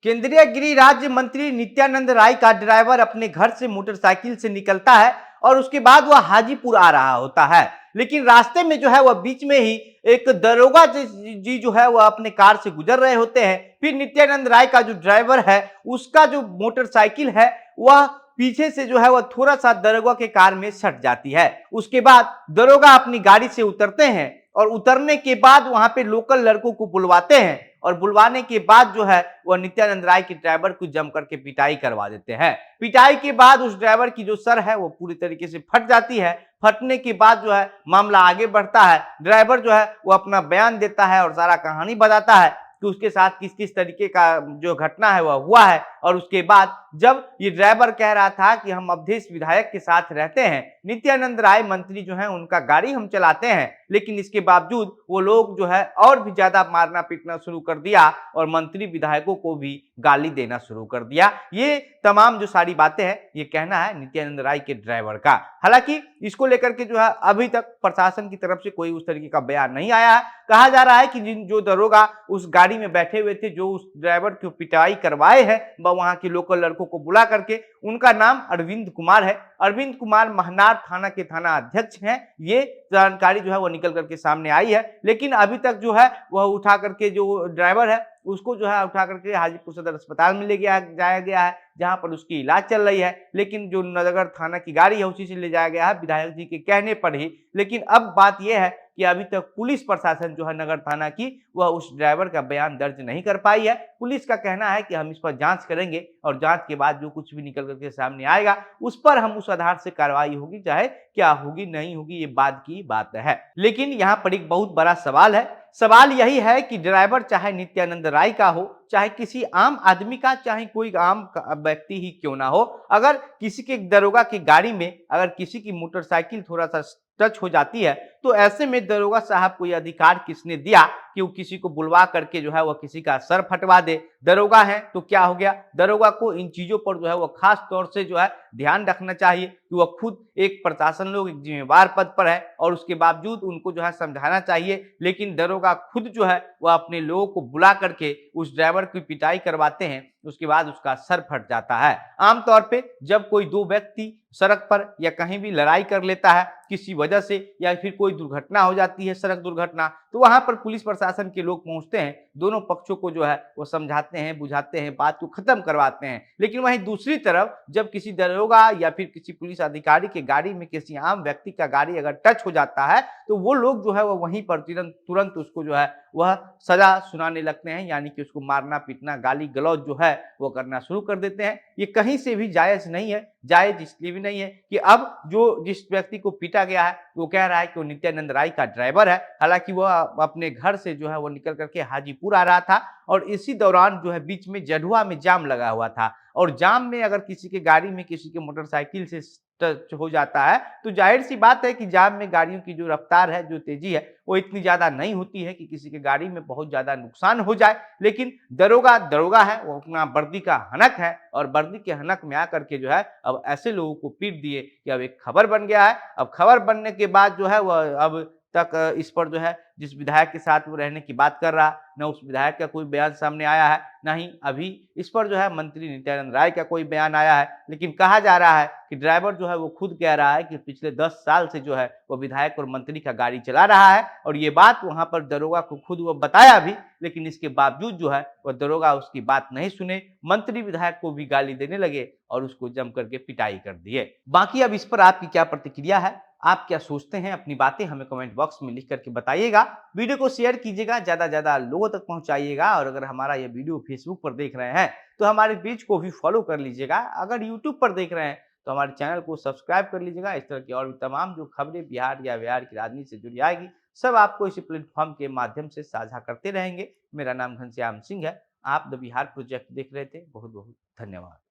केंद्रीय गृह राज्य मंत्री नित्यानंद राय का ड्राइवर अपने घर से मोटरसाइकिल से निकलता है और उसके बाद वह हाजीपुर आ रहा होता है। लेकिन रास्ते में जो है वह बीच में ही एक दरोगा जी जो है वह अपने कार से गुजर रहे होते हैं। फिर नित्यानंद राय का जो ड्राइवर है उसका जो मोटरसाइकिल है वह पीछे से जो है वह थोड़ा सा दरोगा के कार में सट जाती है। उसके बाद दरोगा अपनी गाड़ी से उतरते हैं और उतरने के बाद वहां पे लोकल लड़कों को बुलवाते हैं और बुलवाने के बाद जो है वह नित्यानंद राय के ड्राइवर को जम करके पिटाई करवा देते हैं। पिटाई के बाद उस ड्राइवर की जो सर है वो पूरी तरीके से फट जाती है। फटने के बाद जो है मामला आगे बढ़ता है। ड्राइवर जो है वो अपना बयान देता है और सारा कहानी बताता है कि उसके साथ किस किस तरीके का जो घटना है वह हुआ है। और उसके बाद जब ये ड्राइवर कह रहा था कि हम अवधेश विधायक के साथ रहते हैं, नित्यानंद राय मंत्री जो है उनका गाड़ी हम चलाते हैं, लेकिन इसके बावजूद वो लोग जो है और भी ज्यादा मारना पीटना शुरू कर दिया और मंत्री विधायकों को भी गाली देना शुरू कर दिया। ये तमाम जो सारी बातें हैं ये कहना है नित्यानंद राय के ड्राइवर का। हालांकि इसको लेकर के जो है अभी तक प्रशासन की तरफ से कोई उस तरीके का बयान नहीं आया है। कहा जा रहा है कि जिन जो दरोगा उस गाड़ी में बैठे हुए थे जो उस ड्राइवर की पिटाई करवाए हैं वहां के लोकल लड़कों को बुला करके, उनका नाम अरविंद कुमार है। अरविंद कुमार महनार थाना के थाना अध्यक्ष हैं। ये जानकारी जो है वो निकल करके सामने आई है। लेकिन अभी तक जो है वह उठा करके जो ड्राइवर है उसको जो है उठा करके हाजीपुर सदर अस्पताल में ले जाया गया है, जहां पर उसकी इलाज चल रही है। लेकिन जो नगर थाना की गाड़ी है उसी से ले जाया गया है विधायक जी के कहने पर ही। लेकिन अब बात यह है कि अभी तक पुलिस प्रशासन जो है नगर थाना की वह उस ड्राइवर का बयान दर्ज नहीं कर पाई है। पुलिस का कहना है कि हम इस पर जांच करेंगे और जांच के बाद जो कुछ भी निकल करके सामने आएगा उस पर हम उस आधार से कार्रवाई होगी, चाहे क्या होगी नहीं होगी ये बाद की बात है। लेकिन यहाँ पर एक बहुत बड़ा सवाल है। सवाल यही है कि ड्राइवर चाहे नित्यानंद राय का हो, चाहे किसी आम आदमी का, चाहे कोई आम व्यक्ति ही क्यों ना हो, अगर किसी के दरोगा की गाड़ी में अगर किसी की मोटरसाइकिल थोड़ा सा टच हो जाती है तो ऐसे में दरोगा साहब को यह अधिकार किसने दिया कि वो किसी को बुलवा करके जो है वह किसी का सर फटवा दे। दरोगा है तो क्या हो गया, दरोगा को इन चीजों पर जो है वह खास तौर से जो है ध्यान रखना चाहिए कि वह खुद एक प्रशासन लोग एक जिम्मेवार पद पर है और उसके बावजूद उनको जो है समझाना चाहिए। लेकिन दरोगा खुद जो है वह अपने लोगों को बुला करके उस ड्राइवर की पिटाई करवाते हैं, उसके बाद उसका सर फट जाता है। आमतौर पे जब कोई दो व्यक्ति सड़क पर या कहीं भी लड़ाई कर लेता है किसी वजह से या फिर कोई दुर्घटना हो जाती है, सड़क दुर्घटना, तो वहां पर पुलिस प्रशासन के लोग पहुंचते हैं, दोनों पक्षों को जो है वो समझाते हैं, बुझाते हैं, बात को खत्म करवाते हैं। लेकिन वहीं दूसरी तरफ जब किसी दरोगा या फिर किसी पुलिस अधिकारी के गाड़ी में किसी आम व्यक्ति का गाड़ी अगर टच हो जाता है तो वो लोग जो है वो वहीं पर तुरंत उसको जो है वह सजा सुनाने लगते हैं, यानी कि उसको मारना पीटना गाली गलौज जो है वो करना शुरू कर देते हैं। ये कहीं से भी जायज नहीं है। जायज इसलिए भी नहीं है कि अब जो जिस व्यक्ति को पीटा गया है वो कह रहा है कि वो नित्यानंद राय का ड्राइवर है। हालांकि वह अपने घर से जो है वो निकल करके हाजीपुर आ रहा था और इसी दौरान जो है बीच में जढ़ुआ में जाम लगा हुआ था और जाम में अगर किसी के गाड़ी में किसी के मोटरसाइकिल से टच हो जाता है तो जाहिर सी बात है कि जाम में गाड़ियों की जो रफ्तार है, जो तेजी है, वो इतनी ज्यादा नहीं होती है कि किसी के गाड़ी में बहुत ज्यादा नुकसान हो जाए। लेकिन दरोगा है, वो अपना वर्दी का हनक है और वर्दी के हनक में आकर के जो है अब ऐसे लोगों को पीट दिए कि अब एक खबर बन गया है। अब खबर बनने के बाद जो है वह अब तक इस पर जो है जिस विधायक के साथ वो रहने की बात कर रहा, न उस विधायक का कोई बयान सामने आया है, न ही अभी इस पर जो है मंत्री नित्यानंद राय का कोई बयान आया है। लेकिन कहा जा रहा है कि ड्राइवर जो है वो खुद कह रहा है कि पिछले 10 साल से जो है वो विधायक और मंत्री का गाड़ी चला रहा है और ये बात वहां पर दरोगा को खुद वो बताया भी। लेकिन इसके बावजूद जो है वह दरोगा उसकी बात नहीं सुने, मंत्री विधायक को भी गाली देने लगे और उसको जम करके पिटाई कर दिए। बाकी अब इस पर आपकी क्या प्रतिक्रिया है, आप क्या सोचते हैं, अपनी बातें हमें कमेंट बॉक्स में लिख करके बताइएगा। वीडियो को शेयर कीजिएगा, ज्यादा ज्यादा लोगों तक पहुंचाइएगा और अगर हमारा ये वीडियो फेसबुक पर देख रहे हैं तो हमारे पेज को भी फॉलो कर लीजिएगा। अगर यूट्यूब पर देख रहे हैं तो हमारे चैनल को सब्सक्राइब कर लीजिएगा। इस तरह की और भी तमाम जो खबरें बिहार या बिहार की राजनीति से जुड़ी आएगी सब आपको इसी प्लेटफॉर्म के माध्यम से साझा करते रहेंगे। मेरा नाम घनश्याम सिंह है। आप द बिहार प्रोजेक्ट देख रहे थे। बहुत बहुत धन्यवाद।